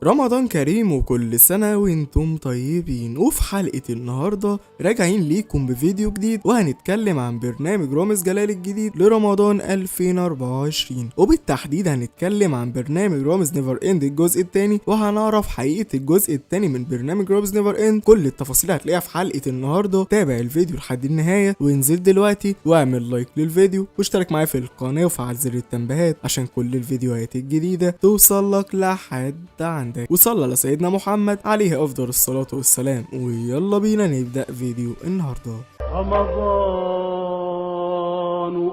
رمضان كريم وكل سنة وانتم طيبين. وفي حلقة النهاردة راجعين ليكم بفيديو جديد وهنتكلم عن برنامج رامز جلال الجديد لرمضان 2024، وبالتحديد هنتكلم عن برنامج رامز نيفر اند الجزء الثاني، وهنعرف حقيقة الجزء الثاني من برنامج رامز نيفر اند. كل التفاصيل هتلاقيها في حلقة النهاردة. تابع الفيديو لحد النهاية وانزل دلوقتي واعمل لايك للفيديو واشترك معايا في القناة وفعل زر التنبيهات عشان كل الفيديوهات الجديدة توصل لك لحد عندك. وصلى على سيدنا محمد عليه افضل الصلاة والسلام. ويلا بينا نبدأ فيديو النهاردة. رمضان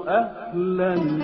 اهلا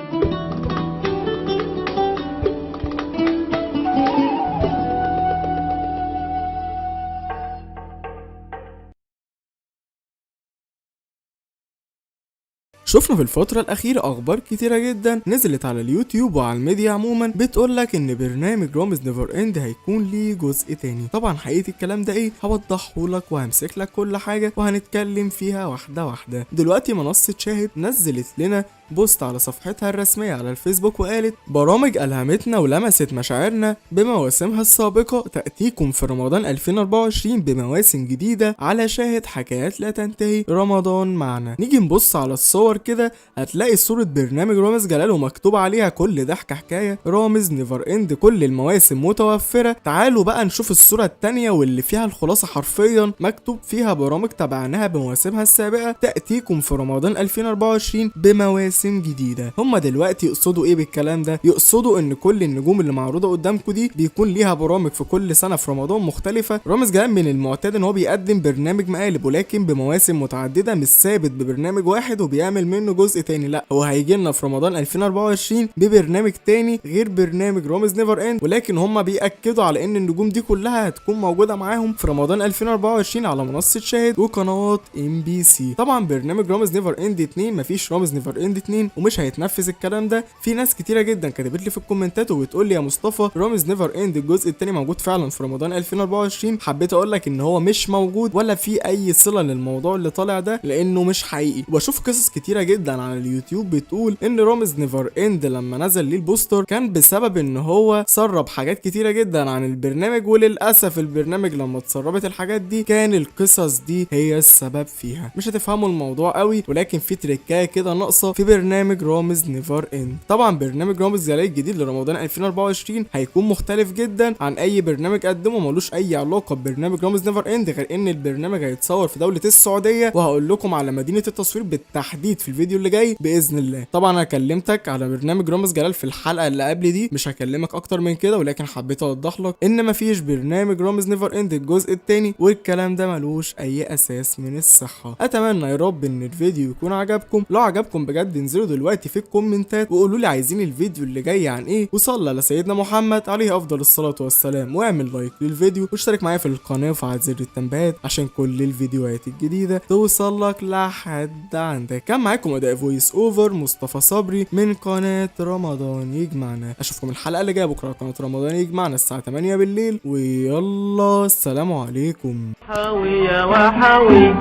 شفنا في الفترة الأخيرة أخبار كتيرة جدا نزلت على اليوتيوب وعلى الميديا عموما بتقولك إن برنامج رامز نيفر اند هيكون ليه جزء تاني. طبعا حقيقة الكلام ده إيه هوضحهولك وهمسك لك كل حاجة وهنتكلم فيها واحدة واحدة. دلوقتي منصة شاهد نزلت لنا بوست على صفحتها الرسمية على الفيسبوك وقالت: برامج ألهمتنا ولمست مشاعرنا بمواسمها السابقة تأتيكم في رمضان 2024 بمواسم جديدة على شاهد، حكايات لا تنتهي، رمضان معنا. نيجي نبص على الصور كده هتلاقي صورة برنامج رامز جلال ومكتوب عليها كل ضحكة حكاية رامز نيفر اند، كل المواسم متوفرة. تعالوا بقى نشوف الصورة التانية واللي فيها الخلاصة حرفيا مكتوب فيها: برامج تابعناها بمواسمها السابقة تأتيكم في رمضان 2024 بمواسم جديدة. هما دلوقتي يقصدوا ايه بالكلام ده؟ يقصدوا ان كل النجوم اللي معروضة قدامكم دي بيكون ليها برامج في كل سنة في رمضان مختلفة. رامز جلال من المعتاد ان هو بيقدم برنامج مقالب ولكن بمواسم متعددة، مش ثابت ببرنامج واحد وبيعمل منه جزء تاني، لا هو هيجي لنا في رمضان 2024 ببرنامج تاني غير برنامج رامز نيفر اند. ولكن هما بيأكدوا على ان النجوم دي كلها هتكون موجودة معاهم في رمضان 2024 على منصة شاهد وقنوات MBC. طبعا برنامج رامز نيفر اند 2 مفيش رامز نيفر اند 2 ومش هيتنفذ الكلام ده. في ناس كتيره جدا كتبت لي في الكومنتات وبتقول لي: يا مصطفى رامز نيفر اند الجزء الثاني موجود فعلا في رمضان 2024. حبيت اقول لك ان هو مش موجود ولا في اي صله للموضوع اللي طالع ده لانه مش حقيقي. وبشوف قصص كتيره جدا على اليوتيوب بتقول ان رامز نيفر اند لما نزل ليه البوستر كان بسبب ان هو سرب حاجات كتيره جدا عن البرنامج، وللاسف البرنامج لما اتسربت الحاجات دي كان القصص دي هي السبب فيها. مش هتفهموا الموضوع قوي ولكن في تريكايه كده ناقصه في برنامج رامز نيفر اند. طبعا برنامج رامز جلال الجديد لرمضان 2024 هيكون مختلف جدا عن اي برنامج قدمه، ملوش اي علاقه ببرنامج رامز نيفر اند غير ان البرنامج هيتصور في دوله السعوديه، وهقول لكم على مدينه التصوير بالتحديد في الفيديو اللي جاي باذن الله. طبعا انا كلمتك على برنامج رامز جلال في الحلقه اللي قبل دي، مش هكلمك اكتر من كده، ولكن حبيت اوضح لك ان مفيش برنامج رامز نيفر اند الجزء الثاني والكلام ده ملوش اي اساس من الصحه. اتمنى يا رب ان الفيديو يكون عجبكم. لو عجبكم بجد انزلوا دلوقتي في الكومنتات وقولوا لي عايزين الفيديو اللي جاي عن ايه، وصلى على سيدنا محمد عليه افضل الصلاه والسلام، واعمل لايك للفيديو واشترك معايا في القناه وفعل زر التنبيهات عشان كل الفيديوهات الجديده توصل لك لحد عندك. كان معاكم اداء فويس اوفر مصطفى صبري من قناه رمضان يجمعنا. اشوفكم الحلقه اللي جايه بكره على قناه رمضان يجمعنا الساعه 8 بالليل، ويلا السلام عليكم. حاوية وحاوي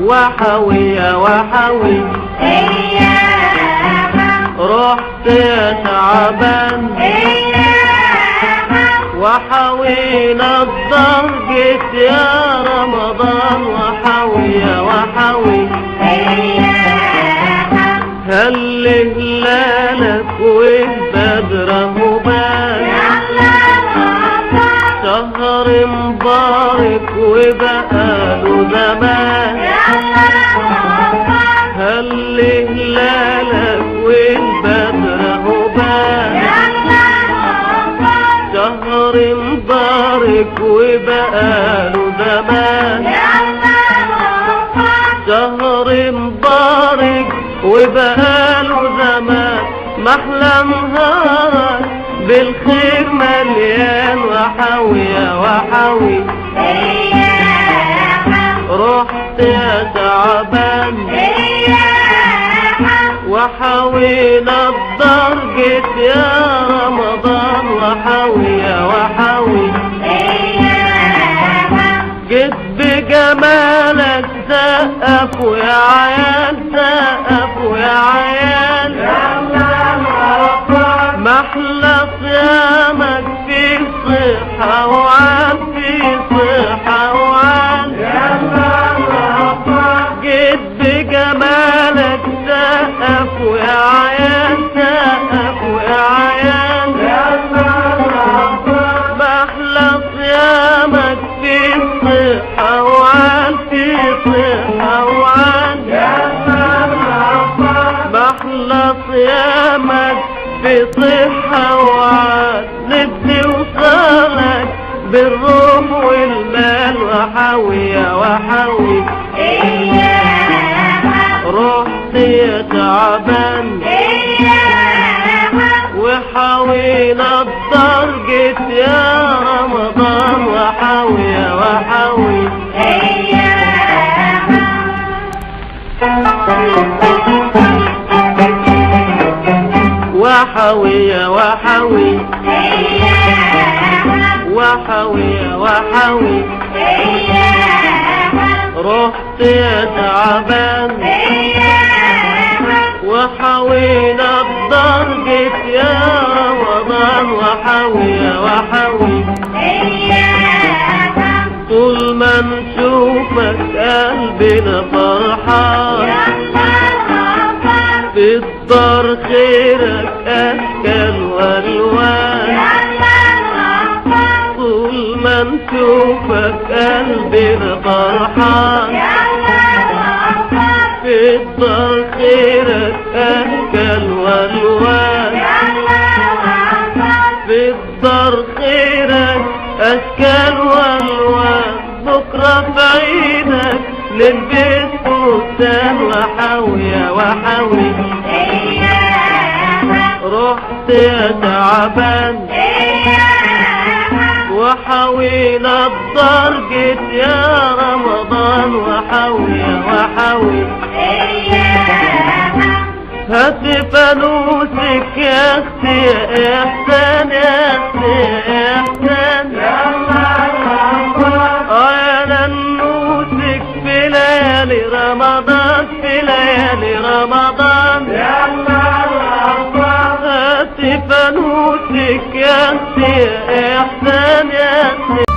وحاوية وحاوي رحت يا شعبان وحاوينا الضرجة يا رمضان وحاوية وحاوي هل هلالك والبدر هبان شهر مبارك وبقاله زمان هل هلالك والبدر هبان شهر مبارك وبقاله زمان شهر مبارك وبقاله زمان محلى نهارك بالخير مليان وحاوية وحاوي رحت يا شعبان وحاوينا الضرجة يا رمضان وحاوية وحاوي جيت بجمالك سقفوا يا عيال سقفوا يا عيال محلى صيامك صحة وعال في صحة وعال جيت بجمالك سقف ويا عيال سقف ويا عيال محلى صيامك في صحة وعال في صحة وعال محلى صيامك في صحة وعال نفسي وصالك بالروح والمال وحاوية وحاوي رحت يا تعبان وحاوينا الدار جيت يا رمضان وحاوية وحاوي وحاوية وحاوي وحاوية وحاوي رحت يا تعبان وحاوينا الدار جيت يا رمضان وحاوية وحاوي طول ما نشوفك قلبنا فرحان في الدار خيرك أشكال والوان طول ما نشوفك قلبنا فرحان في الدار خيرك أشكال والوان في الدار خيرك أشكال والوان بكرة في عينك نلبس فستان وحاوية وحاوي رحت يا تعبان وحاوينا الدار جيت يا رمضان وحاوية وحاوي هات فانوسك يا اختي يا احسان يا اختي يا احسان يا ننوسك في ليالي رمضان في ليالي رمضان هات فانوسك يا اختي يا احسان يا اختي